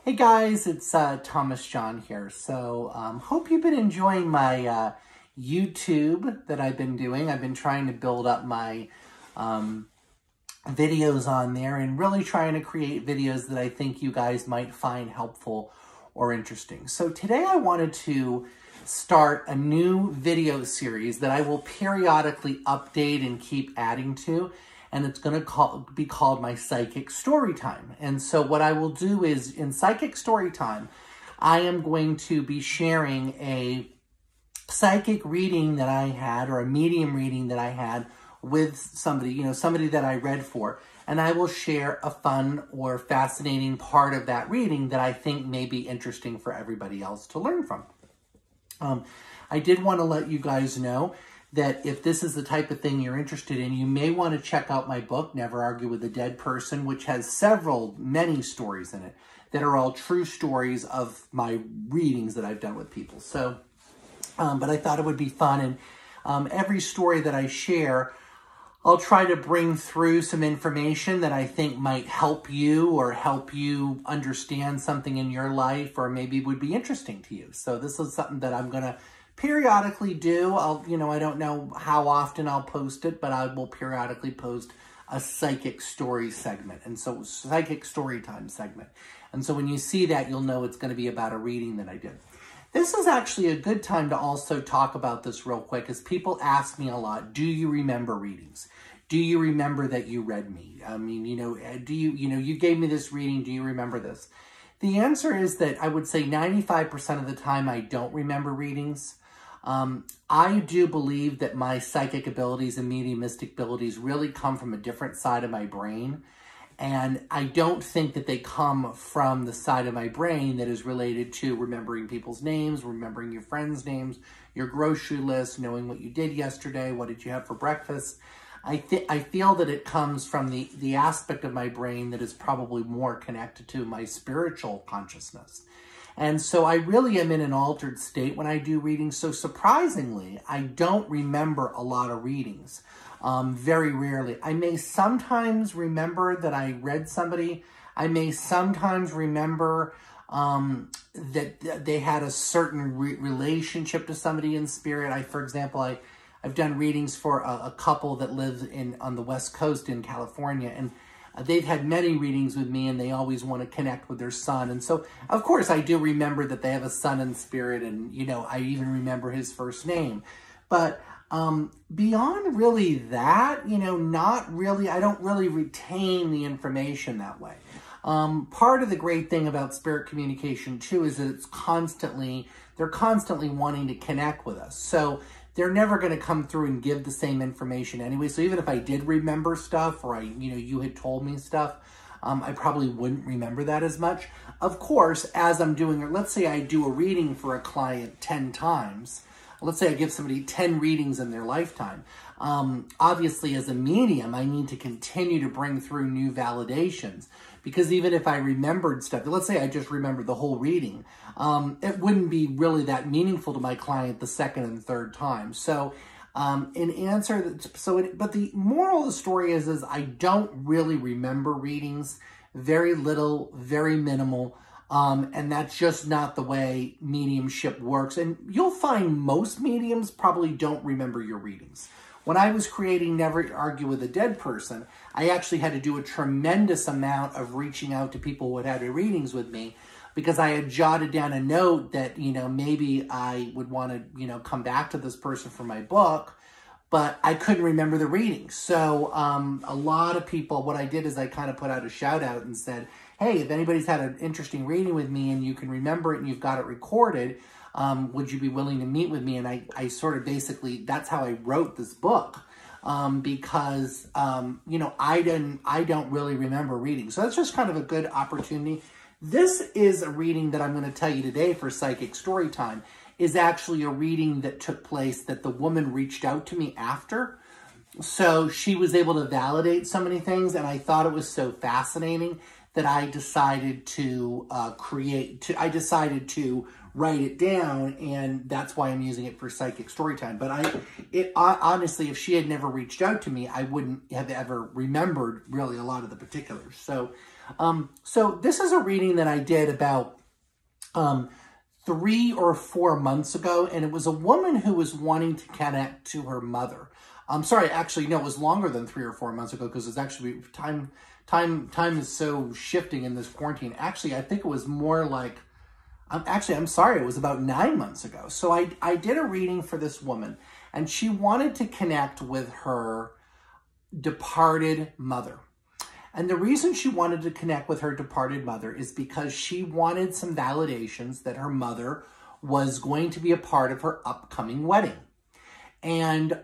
Hey guys, it's Thomas John here. So hope you've been enjoying my YouTube that I've been doing. I've been trying to build up my videos on there and really trying to create videos that I think you guys might find helpful or interesting. So today I wanted to start a new video series that I will periodically update and keep adding to. And it's going to be called my Psychic Storytime. And so what I will do is, in Psychic Storytime, I am going to be sharing a psychic reading that I had, or a medium reading that I had with somebody, somebody that I read for. And I will share a fun or fascinating part of that reading that I think may be interesting for everybody else to learn from. I did want to let you guys know that if this is the type of thing you're interested in, you may want to check out my book, Never Argue with a Dead Person, which has many stories in it that are all true stories of my readings that I've done with people. So, but I thought it would be fun. And every story that I share, I'll try to bring through some information that I think might help you or help you understand something in your life or maybe would be interesting to you. So this is something that I'm going to periodically do. I don't know how often I'll post it, but I will periodically post a psychic story segment. And so psychic story time segment. And so when you see that, you'll know it's going to be about a reading that I did. This is actually a good time to also talk about this real quick, as people ask me a lot, do you remember readings? Do you remember that you read me? I mean, you gave me this reading. Do you remember this? The answer is that I would say 95% of the time I don't remember readings. I do believe that my psychic abilities and mediumistic abilities really come from a different side of my brain. And I don't think that they come from the side of my brain that is related to remembering people's names, remembering your friends' names, your grocery list, knowing what you did yesterday, what did you have for breakfast. I feel that it comes from the aspect of my brain that is probably more connected to my spiritual consciousness. And so I really am in an altered state when I do readings. So surprisingly, I don't remember a lot of readings, very rarely. I may sometimes remember that I read somebody. I may sometimes remember that they had a certain relationship to somebody in spirit. For example, I've done readings for a couple that lives on the West Coast in California, and they've had many readings with me, and they always want to connect with their son. And so, of course, I do remember that they have a son in spirit, and, I even remember his first name. But beyond really that, not really, I don't really retain the information that way. Part of the great thing about spirit communication, too, is that they're constantly wanting to connect with us. So they're never going to come through and give the same information anyway. So even if I did remember stuff, or you had told me stuff, I probably wouldn't remember that as much. Of course, as I'm doing it, let's say I do a reading for a client 10 times. Let's say I give somebody 10 readings in their lifetime. Obviously, as a medium, I need to continue to bring through new validations, because even if I remembered stuff, let's say I just remembered the whole reading, it wouldn't be really that meaningful to my client the second and third time. So but the moral of the story is I don't really remember readings, very little, very minimal. And that's just not the way mediumship works. And you'll find most mediums probably don't remember your readings. When I was creating Never Argue with a Dead Person, I actually had to do a tremendous amount of reaching out to people who had had readings with me, because I had jotted down a note that, maybe I would want to, come back to this person for my book, but I couldn't remember the readings. So a lot of people, what I did is I kind of put out a shout out and said, hey, if anybody's had an interesting reading with me and you can remember it and you've got it recorded, would you be willing to meet with me? And I sort of basically, that's how I wrote this book, because, I don't really remember reading. So that's just kind of a good opportunity. This is a reading that I'm going to tell you today for Psychic Storytime is actually a reading that took place that the woman reached out to me after. So she was able to validate so many things, and I thought it was so fascinating that I decided to write it down, and that's why I'm using it for Psychic Storytime. But honestly, if she had never reached out to me, I wouldn't have ever remembered really a lot of the particulars. So So this is a reading that I did about 3 or 4 months ago, and it was a woman who was wanting to connect to her mother. I'm sorry, actually, no, it was longer than 3 or 4 months ago because it's actually time is so shifting in this quarantine. Actually, I think it was more like, I'm sorry, it was about 9 months ago. So I did a reading for this woman, and she wanted to connect with her departed mother. And the reason she wanted to connect with her departed mother is because she wanted some validations that her mother was going to be a part of her upcoming wedding. And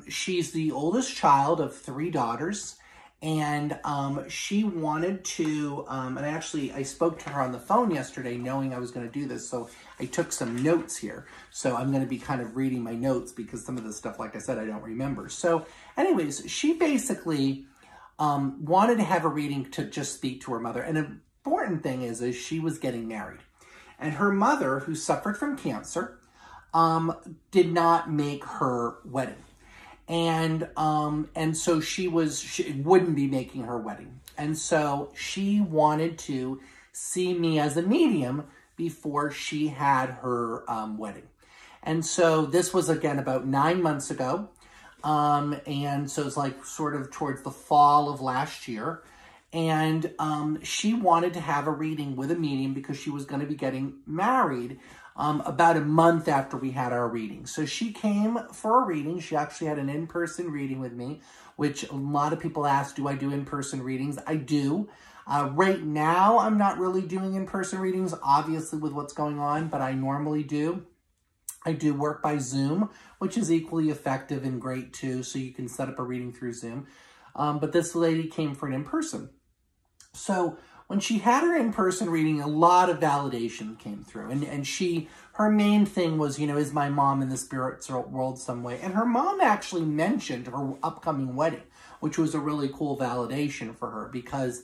she's the oldest child of 3 daughters. And she wanted to, and I spoke to her on the phone yesterday knowing I was going to do this. So I took some notes here. So I'm going to be kind of reading my notes because some of the stuff, like I said, I don't remember. So anyways, she basically wanted to have a reading to just speak to her mother. And an important thing is she was getting married. And her mother, who suffered from cancer, did not make her wedding. And so she wouldn't be making her wedding. And so she wanted to see me as a medium before she had her wedding. And so this was, again, about 9 months ago. And so it's like sort of towards the fall of last year. And she wanted to have a reading with a medium because she was going to be getting married about a month after we had our reading. So she came for a reading. She actually had an in-person reading with me, which a lot of people ask, do I do in-person readings? I do. Right now, I'm not really doing in-person readings, obviously, with what's going on, but I normally do. I do work by Zoom, which is equally effective and great too, so you can set up a reading through Zoom. But this lady came for an in-person. So when she had her in-person reading, a lot of validation came through. And her main thing was, is my mom in the spirit world some way? And her mom actually mentioned her upcoming wedding, which was a really cool validation for her because,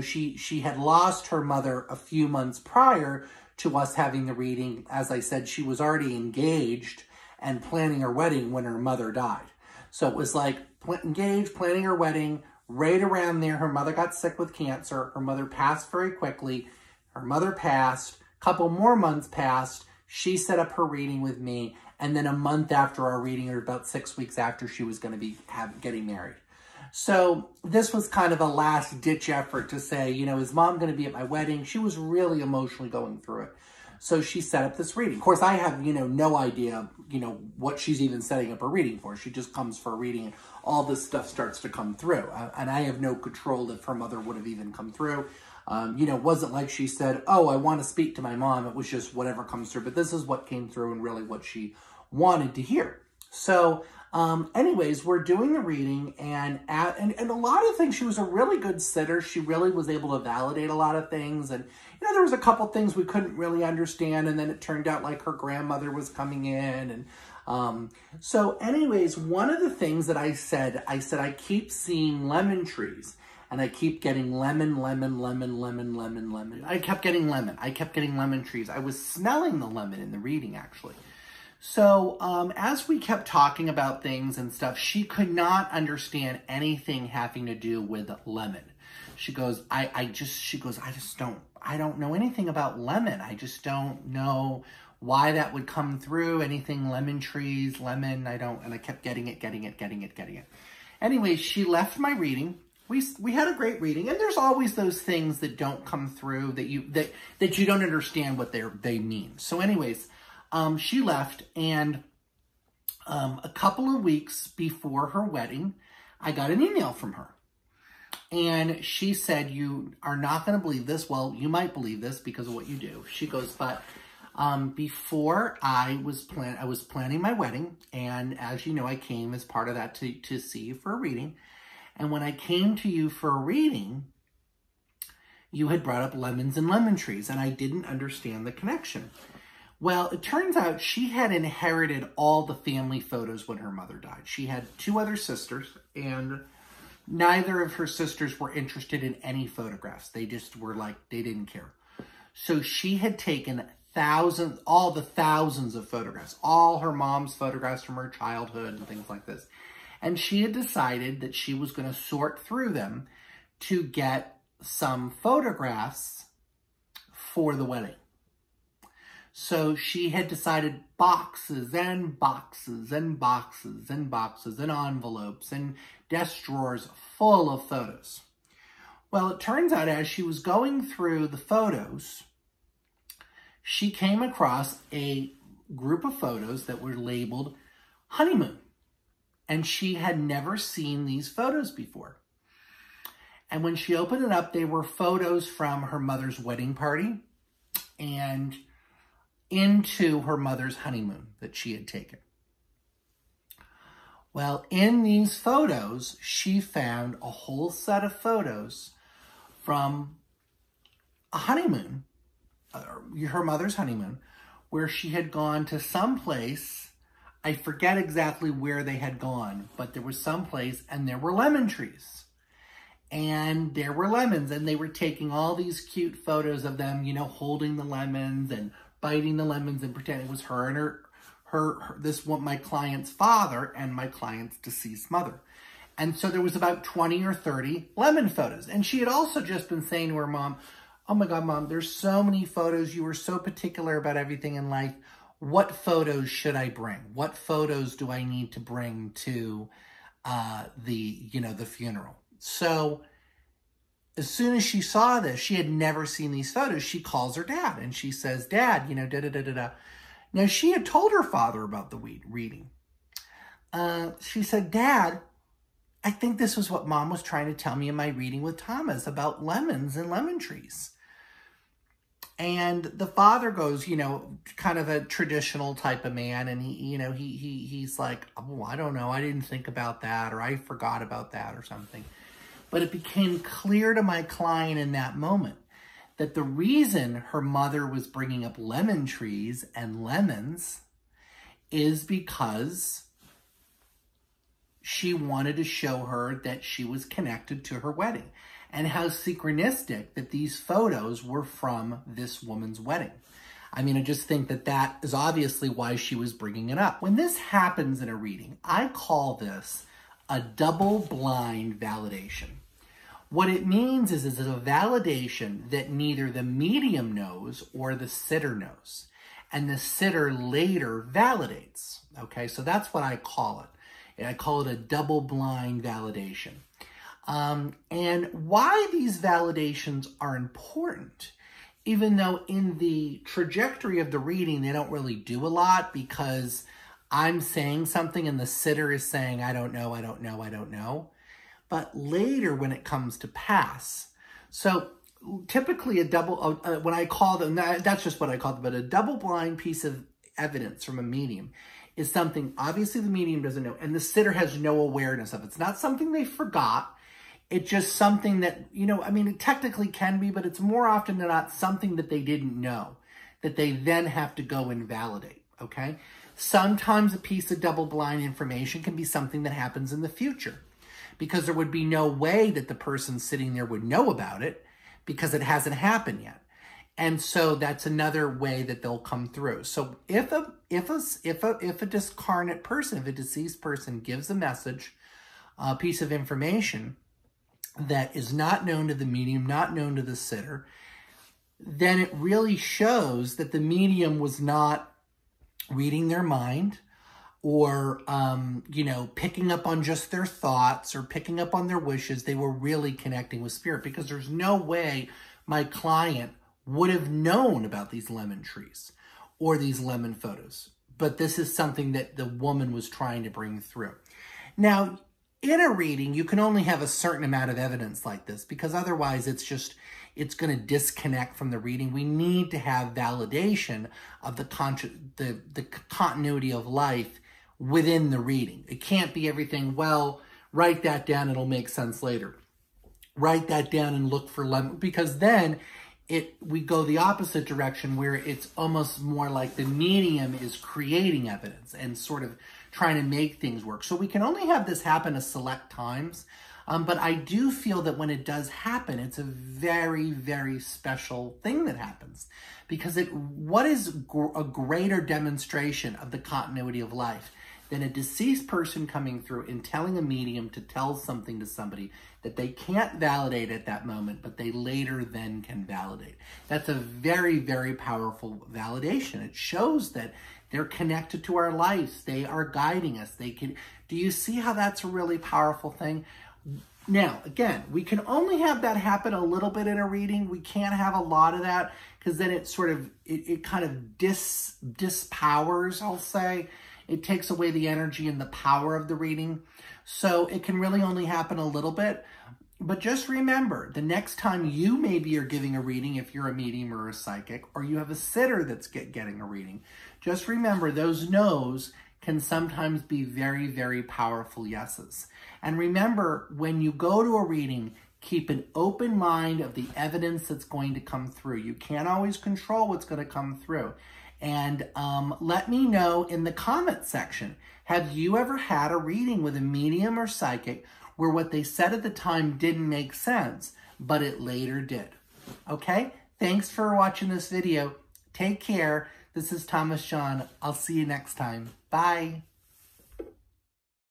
she had lost her mother a few months prior to us having the reading. As I said, she was already engaged and planning her wedding when her mother died. So it was like engaged, planning her wedding. Right around there, her mother got sick with cancer. Her mother passed very quickly. Her mother passed. A couple more months passed. She set up her reading with me. And then a month after our reading, or about 6 weeks after, she was going to be getting married. So this was kind of a last-ditch effort to say, is mom going to be at my wedding? She was really emotionally going through it. So she set up this reading. Of course, I have, no idea, what she's even setting up a reading for. She just comes for a reading and all this stuff starts to come through. And I have no control if her mother would have even come through. It wasn't like she said, oh, I want to speak to my mom. It was just whatever comes through. But this is what came through and really what she wanted to hear. So anyways, we're doing the reading and a lot of things, she was a really good sitter. She really was able to validate a lot of things. And, there was a couple things we couldn't really understand. And then it turned out like her grandmother was coming in. And so anyways, one of the things that I said, I keep seeing lemon trees and I keep getting lemon. I kept getting lemon trees. I was smelling the lemon in the reading actually. So as we kept talking about things and stuff, she could not understand anything having to do with lemon. She goes, I don't know anything about lemon. I just don't know why that would come through. Anything lemon trees, lemon, and I kept getting it. Anyway, she left my reading. We had a great reading, and there's always those things that don't come through that you don't understand what they mean. So anyways, she left, and a couple of weeks before her wedding, I got an email from her. And she said, you are not going to believe this. Well, you might believe this because of what you do. She goes, but before I was planning my wedding, and as you know, I came as part of that to see you for a reading. And when I came to you for a reading, you had brought up lemons and lemon trees, and I didn't understand the connection. Well, it turns out she had inherited all the family photos when her mother died. She had 2 other sisters, and neither of her sisters were interested in any photographs. They just were like, they didn't care. So she had taken all the thousands of photographs, all her mom's photographs from her childhood and things like this. And she had decided that she was going to sort through them to get some photographs for the wedding. So she had decided boxes and boxes and boxes and boxes and envelopes and desk drawers full of photos. Well, it turns out as she was going through the photos, she came across a group of photos that were labeled honeymoon. And she had never seen these photos before. And when she opened it up, they were photos from her mother's wedding party and into her mother's honeymoon that she had taken. Well, in these photos, she found a whole set of photos from a honeymoon, her mother's honeymoon, where she had gone to some place. I forget exactly where they had gone, but there was some place and there were lemon trees. And there were lemons, and they were taking all these cute photos of them, you know, holding the lemons and biting the lemons and pretending it was her and my client's father and my client's deceased mother. And so there was about 20 or 30 lemon photos. And she had also just been saying to her mom, oh my God, Mom, there's so many photos. You were so particular about everything in life. What photos should I bring? What photos do I need to bring to the funeral? So as soon as she saw this, she had never seen these photos. She calls her dad and she says, Dad, you know, da-da-da-da-da. Now, she had told her father about the reading. She said, Dad, I think this was what Mom was trying to tell me in my reading with Thomas about lemons and lemon trees. And the father goes, you know, kind of a traditional type of man. And he's like, oh, I don't know. I didn't think about that, or I forgot about that or something. But it became clear to my client in that moment that the reason her mother was bringing up lemon trees and lemons is because she wanted to show her that she was connected to her wedding, and how synchronistic that these photos were from this woman's wedding. I mean, I just think that that is obviously why she was bringing it up. When this happens in a reading, I call this a double-blind validation. What it means is it's a validation that neither the medium knows or the sitter knows. And the sitter later validates. Okay, so that's what I call it. I call it a double-blind validation. And why these validations are important, even though in the trajectory of the reading, they don't really do a lot because I'm saying something and the sitter is saying, I don't know, I don't know, I don't know. But later when it comes to pass, so typically a double, when I call them, that's just what I call them, but a double-blind piece of evidence from a medium is something obviously the medium doesn't know and the sitter has no awareness of. It's not something they forgot. It's just something that, you know, I mean, it technically can be, but it's more often than not something that they didn't know, that they then have to go and validate, okay? Sometimes a piece of double-blind information can be something that happens in the future because there would be no way that the person sitting there would know about it because it hasn't happened yet. And so that's another way that they'll come through. So if a discarnate person, if a deceased person gives a message, a piece of information that is not known to the medium, not known to the sitter, then it really shows that the medium was not reading their mind or, picking up on just their thoughts or picking up on their wishes. They were really connecting with spirit because there's no way my client would have known about these lemon trees or these lemon photos. But this is something that the woman was trying to bring through. Now, in a reading, you can only have a certain amount of evidence like this because otherwise it's going to disconnect from the reading. We need to have validation of the continuity of life within the reading. It can't be everything, well, write that down, it'll make sense later. Write that down and look for lemon, because then we go the opposite direction where it's almost more like the medium is creating evidence and sort of trying to make things work. So we can only have this happen a select times, but I do feel that when it does happen, it's a very, very special thing that happens because what is a greater demonstration of the continuity of life than a deceased person coming through and telling a medium to tell something to somebody that they can't validate at that moment, but they later then can validate. That's a very, very powerful validation. It shows that they're connected to our lives. They are guiding us. Do you see how that's a really powerful thing? Now, again, we can only have that happen a little bit in a reading. We can't have a lot of that because then it sort of, it kind of dispowers, I'll say. It takes away the energy and the power of the reading. So it can really only happen a little bit. But just remember, the next time you maybe are giving a reading, if you're a medium or a psychic, or you have a sitter that's getting a reading, just remember those no's can sometimes be very, very powerful yeses. And remember, when you go to a reading, keep an open mind of the evidence that's going to come through. You can't always control what's going to come through. And let me know in the comment section, have you ever had a reading with a medium or psychic where what they said at the time didn't make sense, but it later did? Okay? Thanks for watching this video. Take care. This is Thomas John. I'll see you next time. Bye.